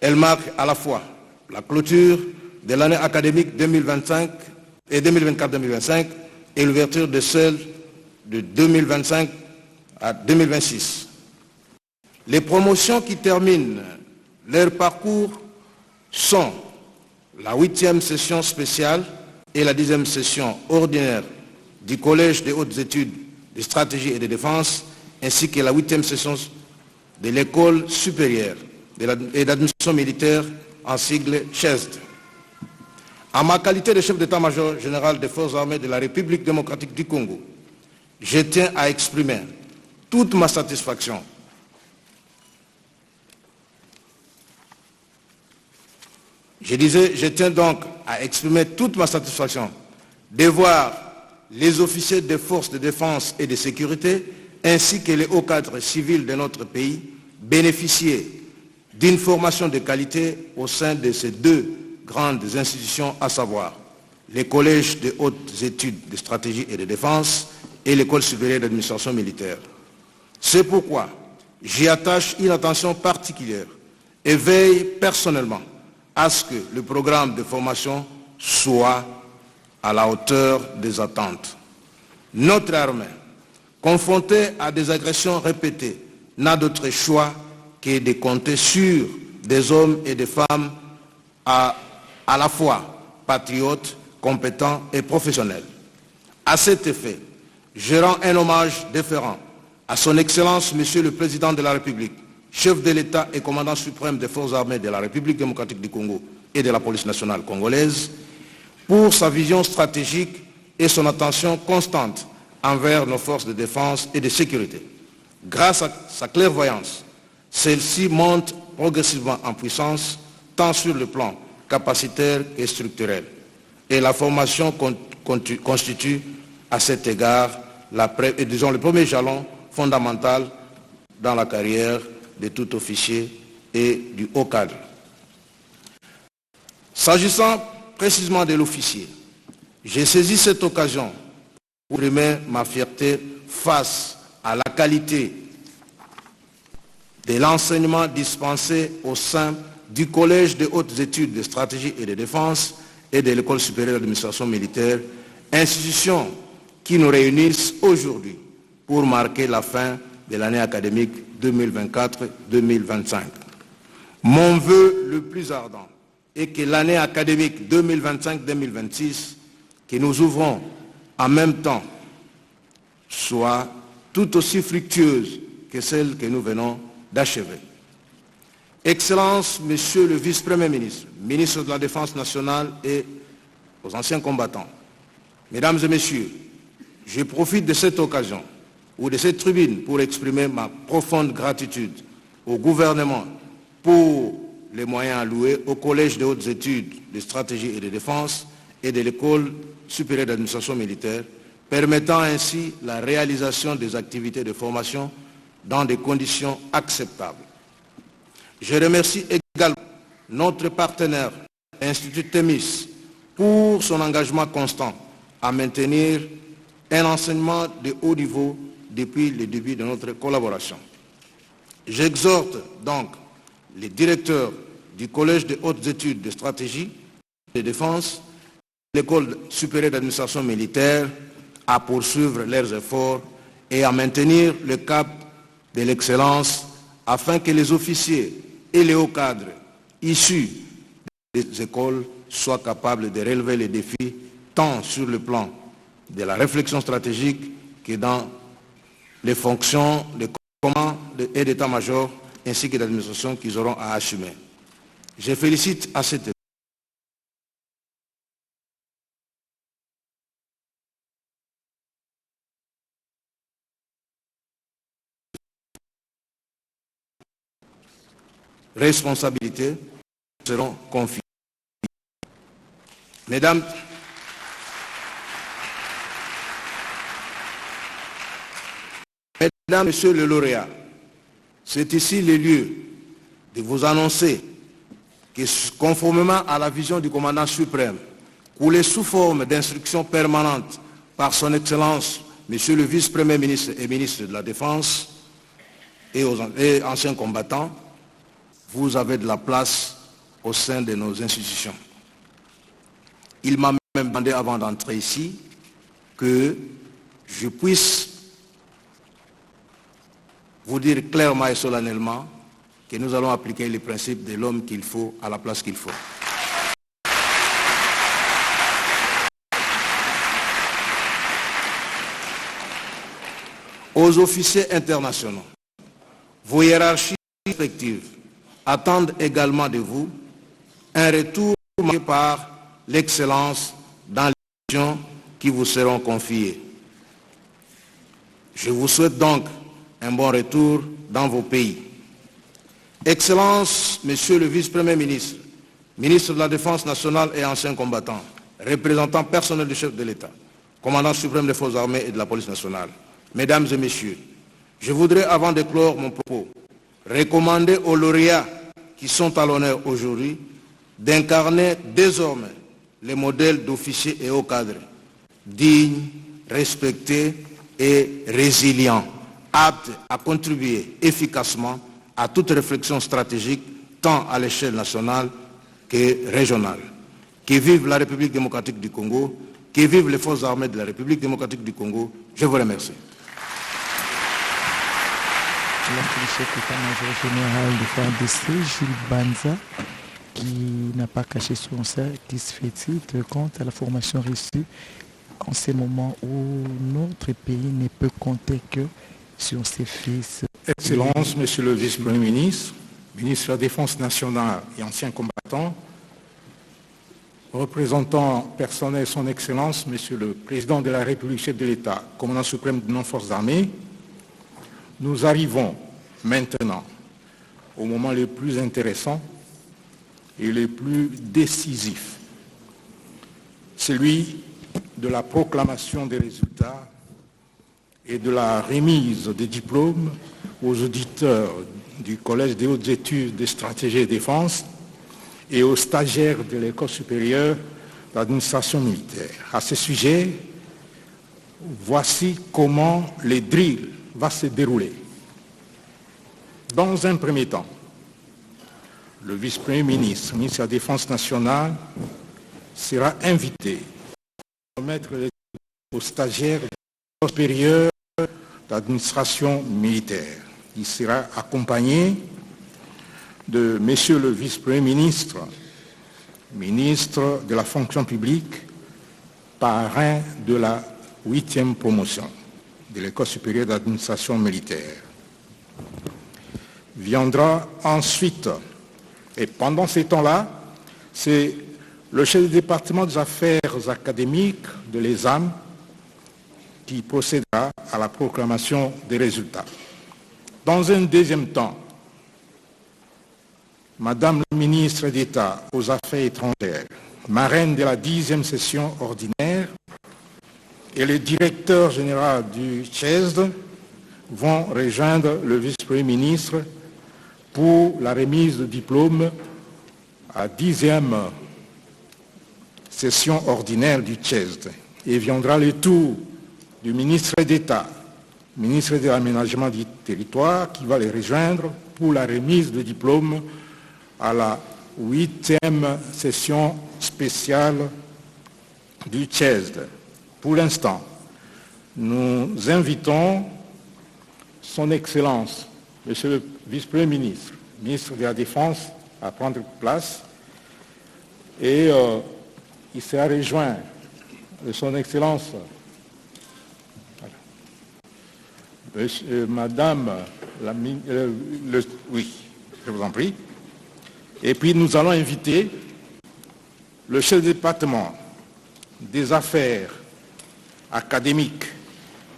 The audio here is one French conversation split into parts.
Elle marque à la fois la clôture de l'année académique 2025 et 2024-2025 et l'ouverture de celle de 2025 à 2026. Les promotions qui terminent leur parcours sont la 8e session spéciale et la 10e session ordinaire du Collège des hautes études de stratégie et de défense, ainsi que la 8e session de l'École supérieure et d'administration militaire en sigle CHESD. En ma qualité de chef d'état-major général des forces armées de la République démocratique du Congo, je tiens à exprimer toute ma satisfaction je tiens donc à exprimer toute ma satisfaction de voir les officiers des forces de défense et de sécurité ainsi que les hauts cadres civils de notre pays bénéficier d'une formation de qualité au sein de ces deux grandes institutions, à savoir les collèges de hautes études de stratégie et de défense et l'école supérieure d'administration militaire. C'est pourquoi j'y attache une attention particulière et veille personnellement à ce que le programme de formation soit à la hauteur des attentes. Notre armée, confrontée à des agressions répétées, n'a d'autre choix que de compter sur des hommes et des femmes à la fois patriotes, compétents et professionnels. À cet effet, je rends un hommage déférent à son Excellence, Monsieur le Président de la République, chef de l'État et commandant suprême des forces armées de la République démocratique du Congo et de la police nationale congolaise, pour sa vision stratégique et son attention constante envers nos forces de défense et de sécurité. Grâce à sa clairvoyance, celle-ci monte progressivement en puissance, tant sur le plan capacitaire et structurel. Et la formation constitue à cet égard le premier jalon fondamental dans la carrière de tout officier et du haut cadre. S'agissant précisément de l'officier, j'ai saisi cette occasion pour exprimer ma fierté face à la qualité de l'enseignement dispensé au sein du Collège des hautes études de stratégie et de défense et de l'École supérieure d'administration militaire, institutions qui nous réunissent aujourd'hui pour marquer la fin de l'année académique 2024-2025. Mon vœu le plus ardent est que l'année académique 2025-2026, que nous ouvrons en même temps, soit tout aussi fructueuse que celle que nous venons d'achever. Excellences, Monsieur le Vice-Premier ministre, ministre de la Défense nationale et aux anciens combattants, Mesdames et Messieurs, je profite de cette occasion ou de cette tribune pour exprimer ma profonde gratitude au gouvernement pour les moyens alloués au Collège des hautes études de stratégie et de défense et de l'École supérieure d'administration militaire, permettant ainsi la réalisation des activités de formation dans des conditions acceptables. Je remercie également notre partenaire, l'Institut Thémis, pour son engagement constant à maintenir un enseignement de haut niveau depuis le début de notre collaboration. J'exhorte donc les directeurs du Collège des hautes études de stratégie et de défense, l'École supérieure d'administration militaire, à poursuivre leurs efforts et à maintenir le cap de l'excellence afin que les officiers et les hauts cadres issus des écoles soient capables de relever les défis tant sur le plan de la réflexion stratégique que dans les fonctions de commandement et d'état-major ainsi que d'administration qu'ils auront à assumer. Je félicite à cet effet responsabilités seront confiées. Mesdames, Messieurs les lauréats, c'est ici le lieu de vous annoncer que, conformément à la vision du commandant suprême, coulée sous forme d'instructions permanentes par son Excellence, Monsieur le Vice-Premier ministre et ministre de la Défense et anciens combattants, vous avez de la place au sein de nos institutions. Il m'a même demandé avant d'entrer ici que je puisse vous dire clairement et solennellement que nous allons appliquer les principes de l'homme qu'il faut à la place qu'il faut. Aux officiers internationaux, vos hiérarchies respectives attendent également de vous un retour marqué par l'excellence dans les missions qui vous seront confiées. Je vous souhaite donc un bon retour dans vos pays. Excellence, Monsieur le Vice-Premier ministre, ministre de la Défense nationale et ancien combattant, représentant personnel du chef de l'État, commandant suprême des forces armées et de la police nationale, Mesdames et Messieurs, je voudrais, avant de clore mon propos, recommander aux lauréats qui sont à l'honneur aujourd'hui d'incarner désormais les modèles d'officiers et hauts cadres, dignes, respectés et résilients, aptes à contribuer efficacement à toute réflexion stratégique, tant à l'échelle nationale que régionale. Que vive la République démocratique du Congo, que vivent les forces armées de la République démocratique du Congo. Je vous remercie. Le chef d'état-major général de FARDC, Jules Banza, qui n'a pas caché son satisfait quant à la formation reçue en ces moments où notre pays ne peut compter que sur ses fils. Excellence, Monsieur le Vice-Premier ministre, ministre de la Défense nationale et ancien combattant, représentant personnel son Excellence, Monsieur le Président de la République, chef de l'État, commandant suprême de nos forces armées, nous arrivons maintenant au moment le plus intéressant et le plus décisif, celui de la proclamation des résultats et de la remise des diplômes aux auditeurs du Collège des hautes études de stratégie et défense et aux stagiaires de l'École supérieure d'administration militaire. À ce sujet, voici comment le drill va se dérouler. Dans un premier temps, le vice-premier ministre, ministre de la Défense nationale, sera invité à remettre les aux stagiaires de l'École supérieure d'administration militaire. Il sera accompagné de Monsieur le vice-premier ministre, ministre de la fonction publique, parrain de la 8e promotion de l'École supérieure d'administration militaire. Viendra ensuite, et pendant ces temps-là, c'est le chef du département des affaires académiques de l'ESAM qui procédera à la proclamation des résultats. Dans un deuxième temps, Madame la ministre d'État aux Affaires étrangères, marraine de la 10e session ordinaire, et le directeur général du CHESD vont rejoindre le vice-premier ministre pour la remise de diplôme à 10e session ordinaire du CHESD. Et viendra le tour du ministre d'État, ministre de l'Aménagement du Territoire, qui va les rejoindre pour la remise de diplôme à la 8e session spéciale du CHESD. Pour l'instant, nous invitons son Excellence, Monsieur le Vice-Premier ministre, ministre de la Défense, à prendre place et il sera rejoint de son Excellence, Madame la oui, je vous en prie. Et puis nous allons inviter le chef de département des affaires académiques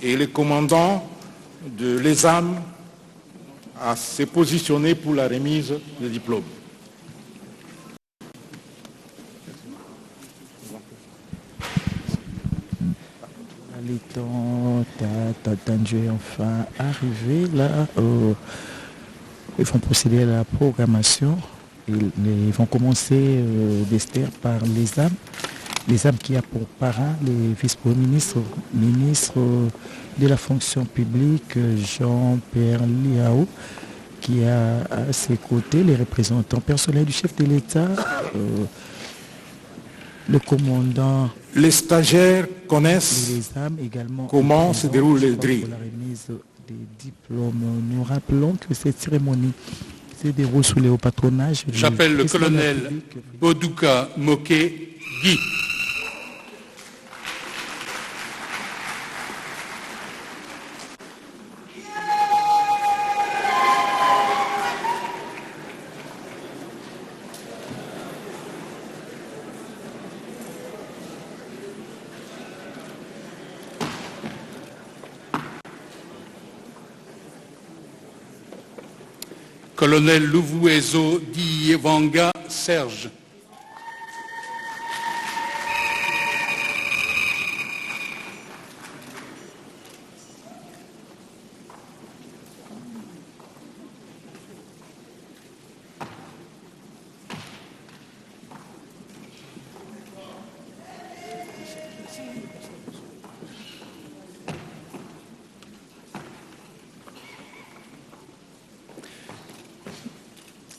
et le commandant de l'ESAM à se positionner pour la remise des diplômes. Les temps attendu est enfin arrivé là. Ils vont procéder à la programmation. Ils vont commencer d'Esther par l'ESAM. L'ESAM qui a pour parrain les vice-premiers ministres, ministre de la fonction publique Jean-Pierre Liao, qui a à ses côtés les représentants personnels du chef de l'État, le commandant. Les stagiaires Et connaissent les âmes également. comment se déroule le drill. Pour la remise des diplômes, nous rappelons que cette cérémonie se déroule sous le haut patronage. J'appelle le colonel Boduka Moké Guy. Colonel Louvuezo Dievanga Serge.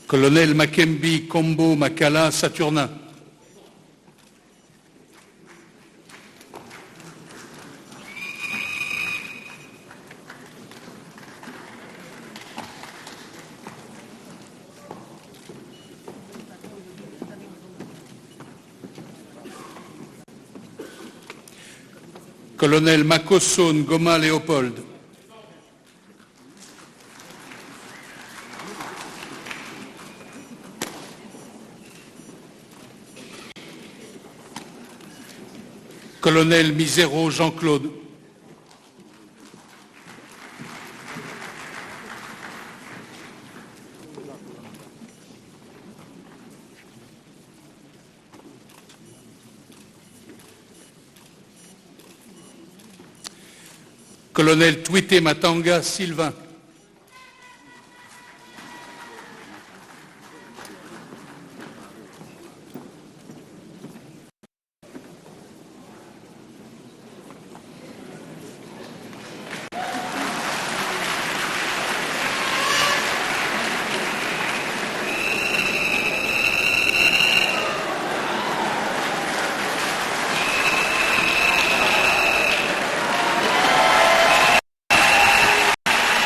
Colonel Makembi Kombo Makala Saturnin. Colonel Makosso Ngoma Léopold. Colonel Misero Jean-Claude. Colonel Twité Matanga Sylvain.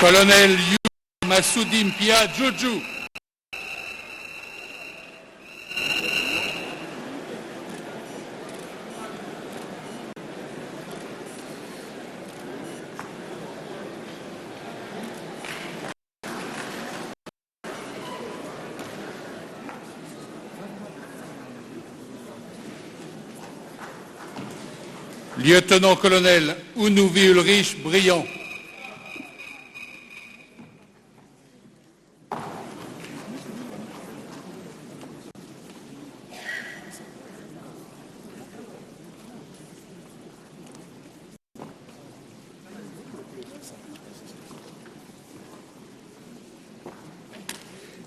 Colonel Yu Masoudim Pia Joujou. Lieutenant-colonel Ounouvi Ulrich Briand.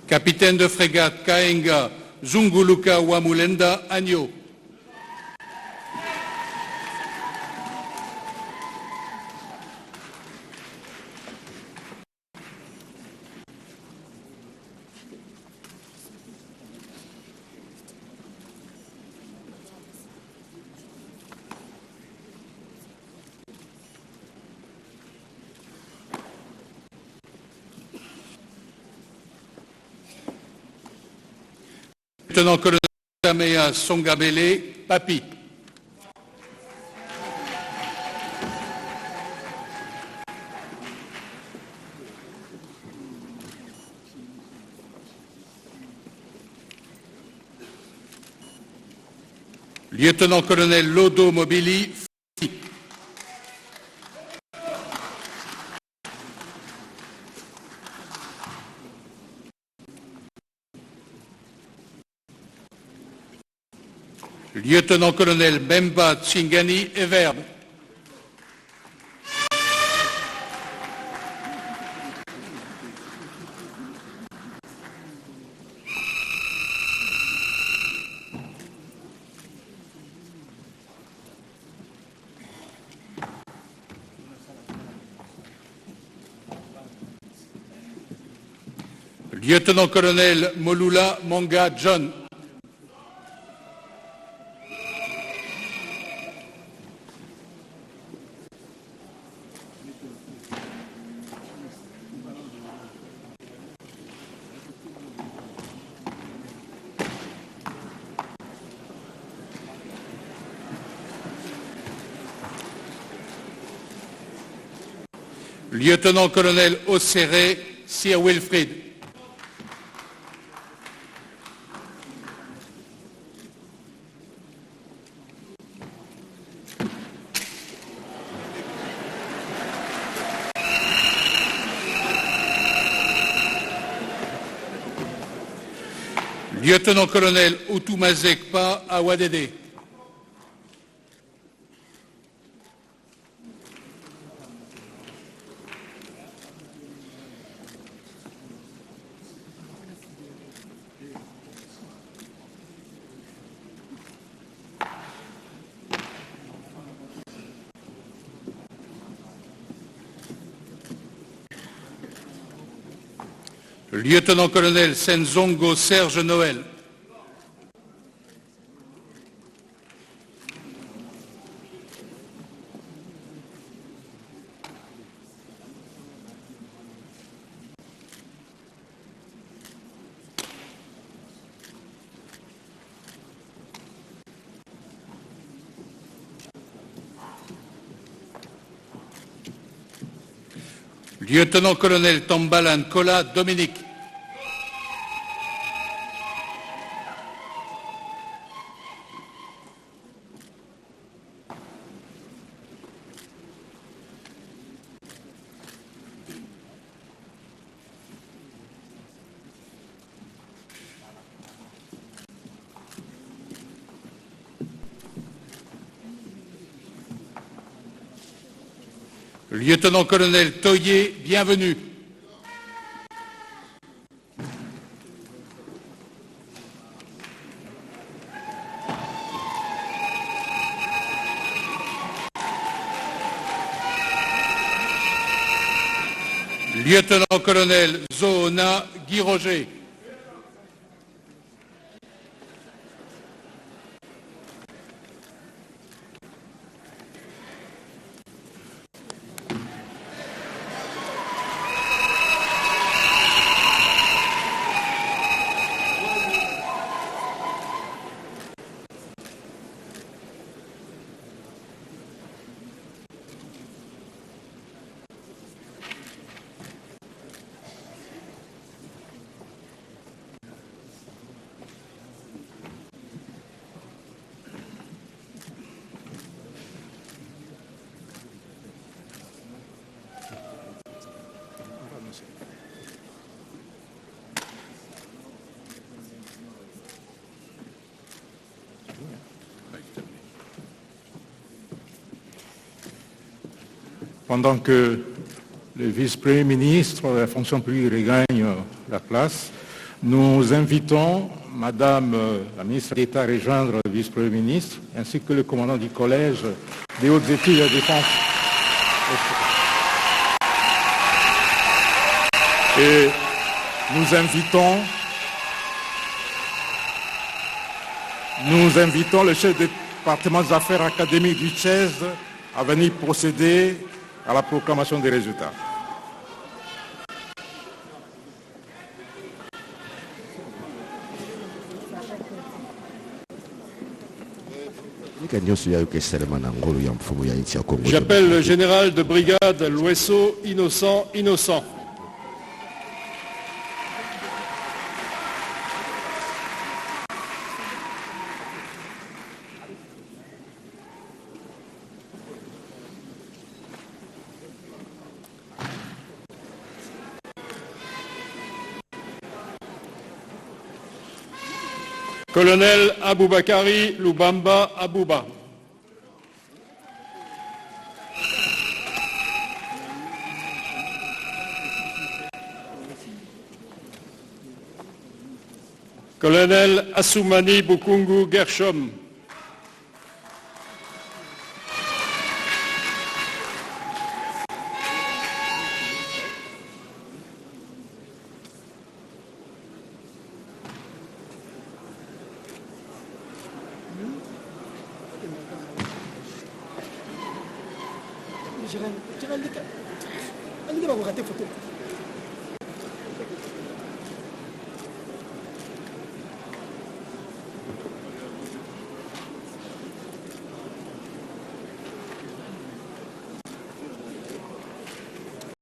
Capitaine de frégate Kaenga Zunguluka Wamulenda Agno. Lieutenant-colonel Samea Songabele Papi. Lieutenant-colonel Lodo Mobili Fati. Lieutenant-colonel Bemba Tsingani Everbe. Lieutenant-colonel Molula Manga John. Lieutenant-colonel Osséré Sir Wilfrid. Lieutenant-colonel Outoumazekpa Awadede. Lieutenant-colonel Senzongo Serge Noël. Lieutenant-colonel Tambalan Kola Dominique. Lieutenant-colonel Toyer, bienvenue. Lieutenant-colonel Zoona Guy Roger. Pendant que le vice-premier ministre de la fonction publique regagne la place, nous invitons Madame la ministre d'État à rejoindre le vice-premier ministre, ainsi que le commandant du collège des hautes études de la défense. Et nous invitons le chef du département des affaires académiques du CHES à venir procéder à la proclamation des résultats. J'appelle le général de brigade Lueso Innocent. Colonel Aboubakari Lubamba Abouba. Colonel Assoumani Bukungu Gershom. Gérald, allez, va rater photo.